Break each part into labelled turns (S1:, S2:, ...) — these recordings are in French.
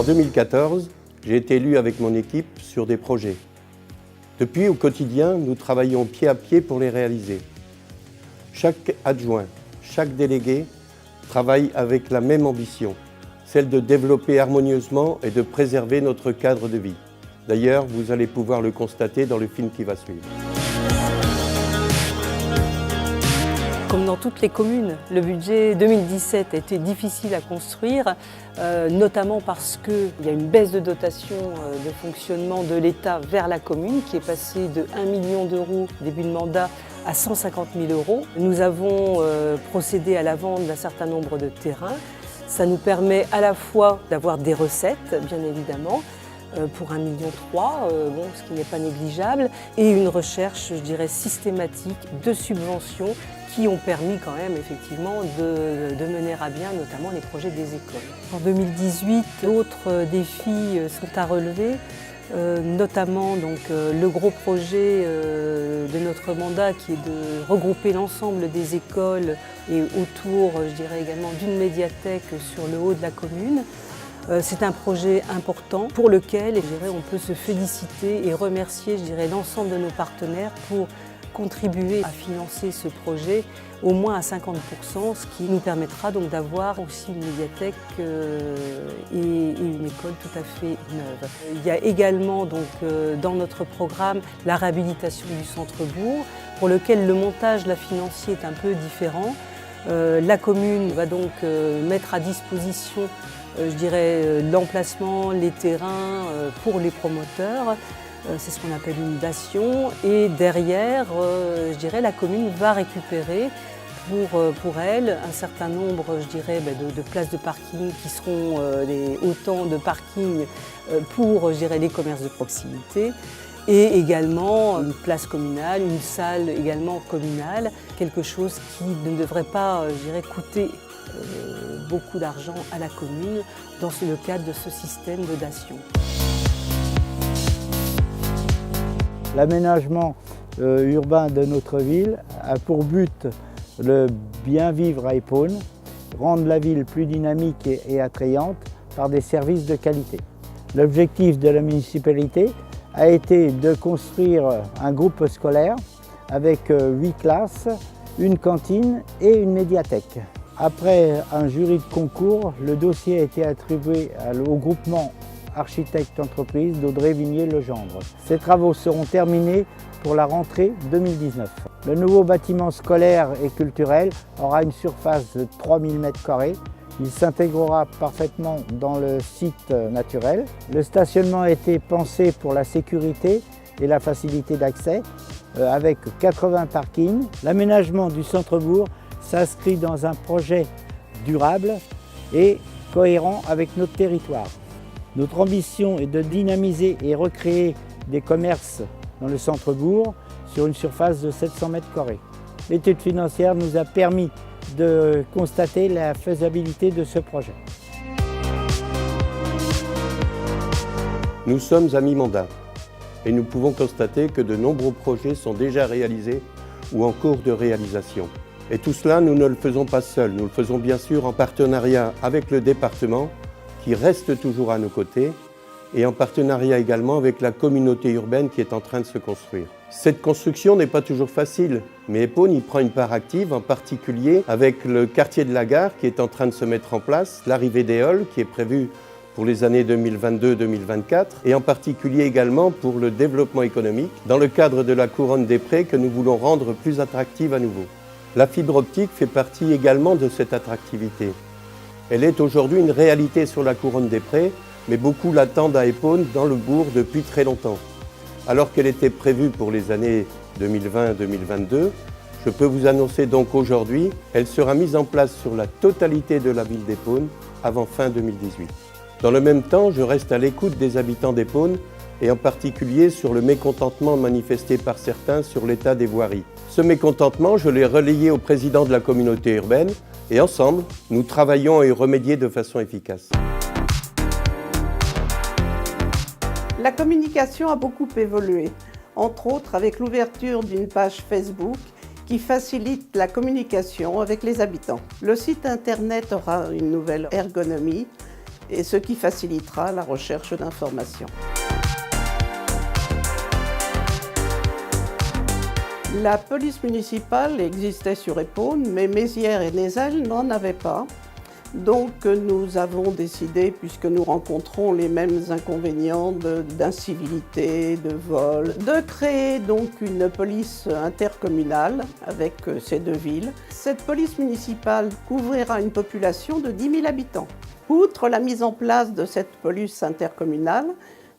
S1: 2014, j'ai été élu avec mon équipe sur des projets. Depuis, au quotidien, nous travaillons pied à pied pour les réaliser. Chaque adjoint, chaque délégué travaille avec la même ambition, celle de développer harmonieusement et de préserver notre cadre de vie. D'ailleurs, vous allez pouvoir le constater dans le film qui va suivre.
S2: Comme dans toutes les communes, le budget 2017 a été difficile à construire, notamment parce qu'il y a une baisse de dotation de fonctionnement de l'État vers la commune qui est passée de 1 million d'euros début de mandat à 150 000 euros. Nous avons procédé à la vente d'un certain nombre de terrains. Ça nous permet à la fois d'avoir des recettes, bien évidemment, pour 1,3 million, ce qui n'est pas négligeable, et une recherche, je dirais, systématique de subventions qui ont permis quand même effectivement de mener à bien notamment les projets des écoles. En 2018, d'autres défis sont à relever, notamment donc, le gros projet de notre mandat qui est de regrouper l'ensemble des écoles et autour, je dirais également, d'une médiathèque sur le haut de la commune. C'est un projet important pour lequel je dirais, on peut se féliciter et remercier l'ensemble de nos partenaires pour contribuer à financer ce projet au moins à 50%, ce qui nous permettra donc d'avoir aussi une médiathèque et une école tout à fait neuve. Il y a également donc, dans notre programme la réhabilitation du centre-bourg, pour lequel le montage financier est un peu différent. La commune va donc mettre à disposition l'emplacement, les terrains pour les promoteurs. C'est ce qu'on appelle une dation. Et derrière, la commune va récupérer pour elle un certain nombre de places de parking qui seront autant de parkings pour les commerces de proximité. Et également une place communale, une salle également communale, quelque chose qui ne devrait pas coûter beaucoup d'argent à la commune dans le cadre de ce système de dation.
S3: L'aménagement urbain de notre ville a pour but le bien vivre à Épône, rendre la ville plus dynamique et attrayante par des services de qualité. L'objectif de la municipalité a été de construire un groupe scolaire avec 8 classes, une cantine et une médiathèque. Après un jury de concours, le dossier a été attribué au groupement architecte entreprise d'Audrey Vignier-Legendre. Ces travaux seront terminés pour la rentrée 2019. Le nouveau bâtiment scolaire et culturel aura une surface de 3000 m². Il s'intégrera parfaitement dans le site naturel. Le stationnement a été pensé pour la sécurité et la facilité d'accès, avec 80 parkings. L'aménagement du centre-bourg s'inscrit dans un projet durable et cohérent avec notre territoire. Notre ambition est de dynamiser et recréer des commerces dans le centre-bourg sur une surface de 700 m². L'étude financière nous a permis de constater la faisabilité de ce projet.
S1: Nous sommes à mi-mandat et nous pouvons constater que de nombreux projets sont déjà réalisés ou en cours de réalisation. Et tout cela, nous ne le faisons pas seuls, nous le faisons bien sûr en partenariat avec le département qui reste toujours à nos côtés et en partenariat également avec la communauté urbaine qui est en train de se construire. Cette construction n'est pas toujours facile, mais Épône y prend une part active, en particulier avec le quartier de la gare qui est en train de se mettre en place, l'arrivée d'Éole qui est prévue pour les années 2022-2024 et en particulier également pour le développement économique dans le cadre de la couronne des prés que nous voulons rendre plus attractive à nouveau. La fibre optique fait partie également de cette attractivité. Elle est aujourd'hui une réalité sur la couronne des prés, mais beaucoup l'attendent à Épône dans le bourg depuis très longtemps. Alors qu'elle était prévue pour les années 2020-2022, je peux vous annoncer donc aujourd'hui, elle sera mise en place sur la totalité de la ville d'Épône avant fin 2018. Dans le même temps, je reste à l'écoute des habitants d'Épône et en particulier sur le mécontentement manifesté par certains sur l'état des voiries. Ce mécontentement, je l'ai relayé au président de la communauté urbaine et ensemble, nous travaillons à y remédier de façon efficace.
S4: La communication a beaucoup évolué, entre autres avec l'ouverture d'une page Facebook qui facilite la communication avec les habitants. Le site internet aura une nouvelle ergonomie et ce qui facilitera la recherche d'informations. La police municipale existait sur Epaune, mais Mézières et Nézelles n'en avaient pas. Donc nous avons décidé, puisque nous rencontrons les mêmes inconvénients d'incivilité, de vol, de créer donc une police intercommunale avec ces deux villes. Cette police municipale couvrira une population de 10 000 habitants. Outre la mise en place de cette police intercommunale,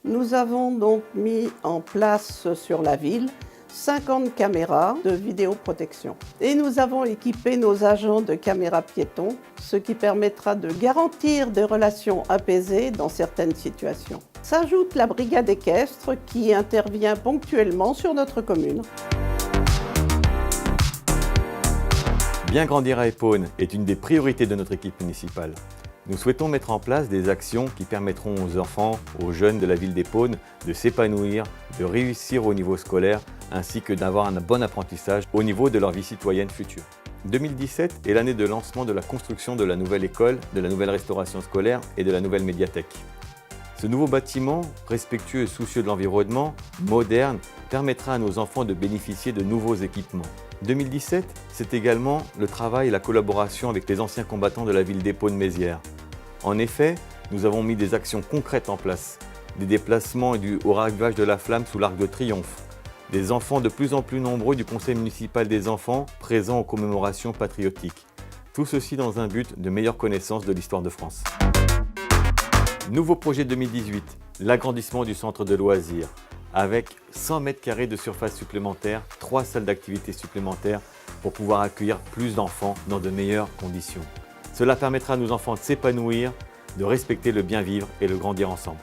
S4: nous avons donc mis en place sur la ville 50 caméras de vidéoprotection. Et nous avons équipé nos agents de caméras piétons, ce qui permettra de garantir des relations apaisées dans certaines situations. S'ajoute la brigade équestre qui intervient ponctuellement sur notre commune.
S5: Bien grandir à Epaune est une des priorités de notre équipe municipale. Nous souhaitons mettre en place des actions qui permettront aux enfants, aux jeunes de la ville d'Epaune de s'épanouir, de réussir au niveau scolaire, ainsi que d'avoir un bon apprentissage au niveau de leur vie citoyenne future. 2017 est l'année de lancement de la construction de la nouvelle école, de la nouvelle restauration scolaire et de la nouvelle médiathèque. Ce nouveau bâtiment, respectueux et soucieux de l'environnement, moderne, permettra à nos enfants de bénéficier de nouveaux équipements. 2017, c'est également le travail et la collaboration avec les anciens combattants de la ville d'Epaune-Mézières. En effet, nous avons mis des actions concrètes en place, des déplacements au ravivage de la flamme sous l'Arc de Triomphe, des enfants de plus en plus nombreux du conseil municipal des enfants présents aux commémorations patriotiques. Tout ceci dans un but de meilleure connaissance de l'histoire de France. Nouveau projet 2018, l'agrandissement du centre de loisirs, avec 100 mètres carrés de surface supplémentaire, 3 salles d'activité supplémentaires pour pouvoir accueillir plus d'enfants dans de meilleures conditions. Cela permettra à nos enfants de s'épanouir, de respecter le bien vivre et le grandir ensemble.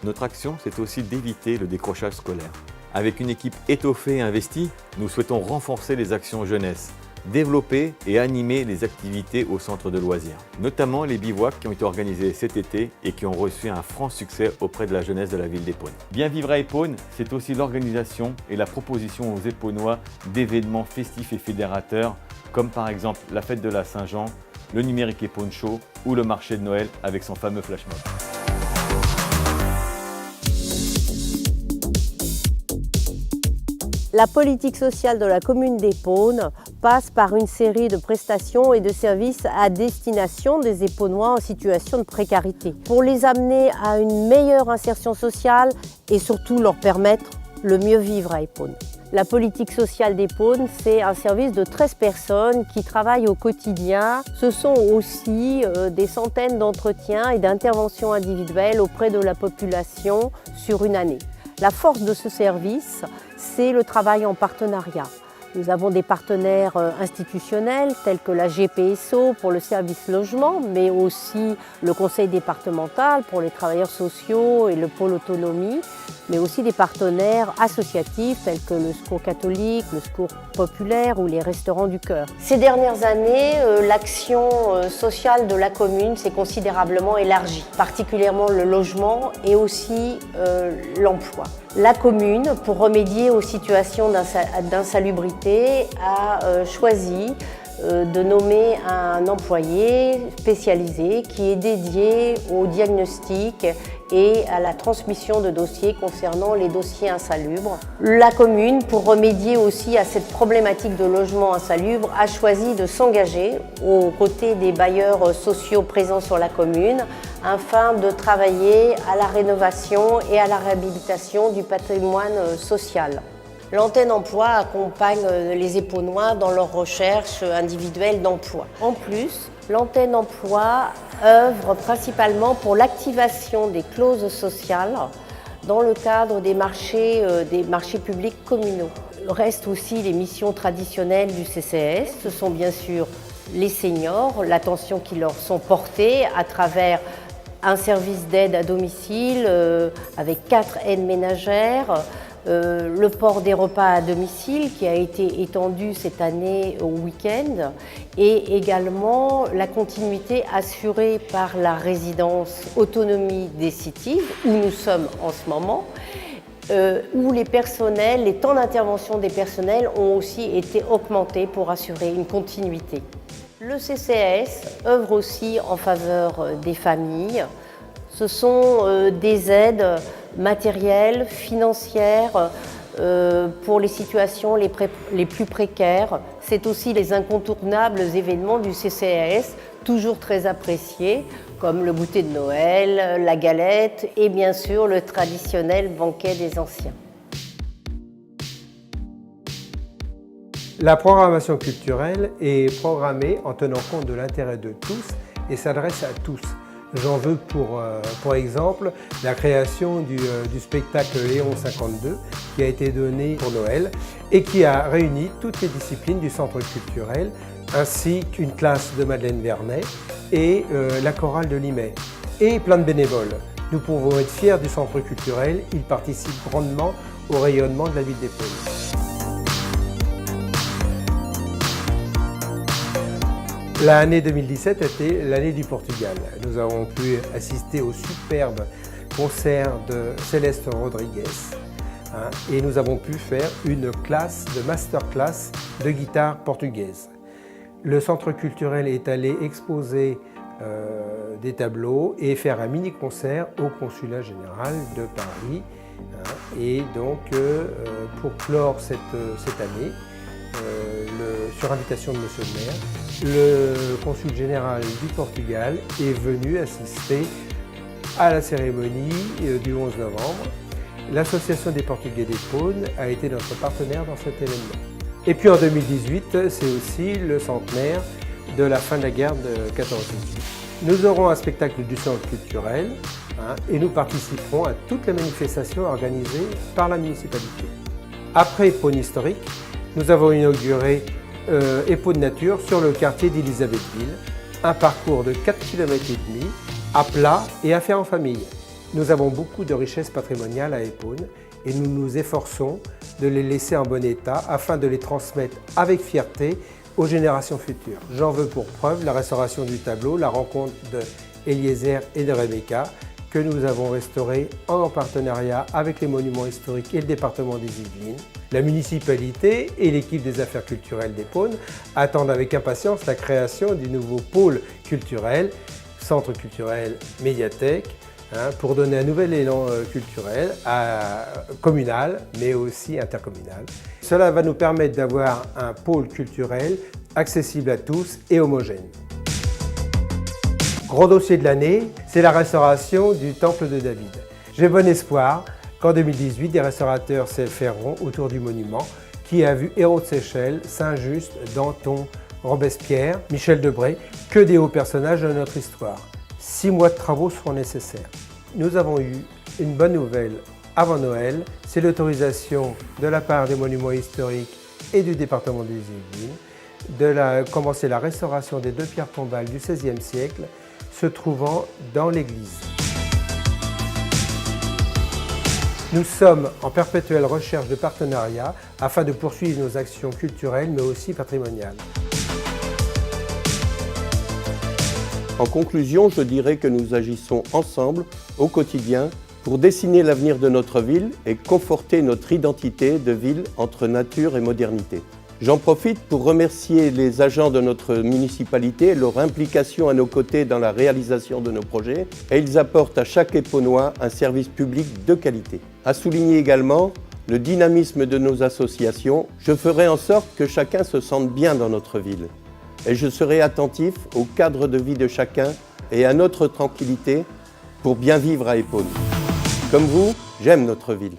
S5: Notre action, c'est aussi d'éviter le décrochage scolaire. Avec une équipe étoffée et investie, nous souhaitons renforcer les actions jeunesse, développer et animer les activités au centre de loisirs, notamment les bivouacs qui ont été organisés cet été et qui ont reçu un franc succès auprès de la jeunesse de la ville d'Epaune. Bien vivre à Epaune, c'est aussi l'organisation et la proposition aux Épaunois d'événements festifs et fédérateurs, comme par exemple la fête de la Saint-Jean, le numérique Epaune Show ou le marché de Noël avec son fameux flash mob.
S6: La politique sociale de la commune d'Epaune passe par une série de prestations et de services à destination des Épaunois en situation de précarité, pour les amener à une meilleure insertion sociale et surtout leur permettre le mieux vivre à Epaune. La politique sociale d'Epaune, c'est un service de 13 personnes qui travaillent au quotidien. Ce sont aussi des centaines d'entretiens et d'interventions individuelles auprès de la population sur une année. La force de ce service, c'est le travail en partenariat. Nous avons des partenaires institutionnels tels que la GPSO pour le service logement, mais aussi le conseil départemental pour les travailleurs sociaux et le pôle autonomie, mais aussi des partenaires associatifs tels que le Secours catholique, le Secours populaire ou les restaurants du cœur. Ces dernières années, l'action sociale de la commune s'est considérablement élargie, particulièrement le logement et aussi l'emploi. La commune, pour remédier aux situations d'insalubrité, a choisi de nommer un employé spécialisé qui est dédié au diagnostic et à la transmission de dossiers concernant les dossiers insalubres. La commune, pour remédier aussi à cette problématique de logement insalubre, a choisi de s'engager aux côtés des bailleurs sociaux présents sur la commune afin de travailler à la rénovation et à la réhabilitation du patrimoine social. L'antenne emploi accompagne les Épaunois dans leur recherche individuelle d'emploi. En plus, l'antenne emploi œuvre principalement pour l'activation des clauses sociales dans le cadre des marchés publics communaux. Restent aussi les missions traditionnelles du CCAS. Ce sont bien sûr les seniors, l'attention qui leur sont portées à travers un service d'aide à domicile avec 4 aides ménagères, le port des repas à domicile qui a été étendu cette année au week-end et également la continuité assurée par la résidence autonomie décitive où nous sommes en ce moment, où les temps d'intervention des personnels ont aussi été augmentés pour assurer une continuité. Le CCAS œuvre aussi en faveur des familles, Ce sont des aides matérielles, financières, pour les situations les plus précaires. C'est aussi les incontournables événements du CCAS, toujours très appréciés, comme le goûter de Noël, la galette et bien sûr le traditionnel banquet des anciens.
S7: La programmation culturelle est programmée en tenant compte de l'intérêt de tous et s'adresse à tous. J'en veux pour exemple la création du spectacle Léon 52 qui a été donné pour Noël et qui a réuni toutes les disciplines du centre culturel ainsi qu'une classe de Madeleine Vernet et la chorale de Limay et plein de bénévoles. Nous pouvons être fiers du centre culturel, il participe grandement au rayonnement de la ville d'Épône. L'année 2017 était l'année du Portugal. Nous avons pu assister au superbe concert de Céleste Rodrigues et nous avons pu faire une classe de masterclass de guitare portugaise. Le centre culturel est allé exposer des tableaux et faire un mini-concert au Consulat général de Paris. Et donc, pour clore cette année, sur invitation de Monsieur le maire, le consul général du Portugal est venu assister à la cérémonie du 11 novembre. L'association des Portugais d'Épône a été notre partenaire dans cet événement. Et puis en 2018, c'est aussi le centenaire de la fin de la guerre de 14-18. Nous aurons un spectacle du centre culturel et nous participerons à toutes les manifestations organisées par la municipalité. Après Épône historique, nous avons inauguré Épône Nature sur le quartier d'Élisabethville, un parcours de 4,5 km à plat et à faire en famille. Nous avons beaucoup de richesses patrimoniales à Épône et nous nous efforçons de les laisser en bon état afin de les transmettre avec fierté aux générations futures. J'en veux pour preuve la restauration du tableau, la rencontre de Eliezer et de Rebecca, que nous avons restauré en partenariat avec les monuments historiques et le département des Yvelines. La municipalité et l'équipe des affaires culturelles d'Épône attendent avec impatience la création du nouveau pôle culturel, centre culturel médiathèque, pour donner un nouvel élan culturel communal, mais aussi intercommunal. Cela va nous permettre d'avoir un pôle culturel accessible à tous et homogène. Gros dossier de l'année, c'est la restauration du Temple de David. J'ai bon espoir qu'en 2018, des restaurateurs s'effaireront autour du monument qui a vu Hérault de Séchelles, Saint-Just, Danton, Robespierre, Michel Debré, que des hauts personnages de notre histoire. 6 mois de travaux seront nécessaires. Nous avons eu une bonne nouvelle avant Noël, c'est l'autorisation de la part des monuments historiques et du département des Yvelines de commencer la restauration des 2 pierres tombales du XVIe siècle se trouvant dans l'église. Nous sommes en perpétuelle recherche de partenariats afin de poursuivre nos actions culturelles mais aussi patrimoniales.
S1: En conclusion, je dirais que nous agissons ensemble au quotidien pour dessiner l'avenir de notre ville et conforter notre identité de ville entre nature et modernité. J'en profite pour remercier les agents de notre municipalité et leur implication à nos côtés dans la réalisation de nos projets, et ils apportent à chaque Épônois un service public de qualité. À souligner également le dynamisme de nos associations. Je ferai en sorte que chacun se sente bien dans notre ville. Et je serai attentif au cadre de vie de chacun et à notre tranquillité pour bien vivre à Épône. Comme vous, j'aime notre ville.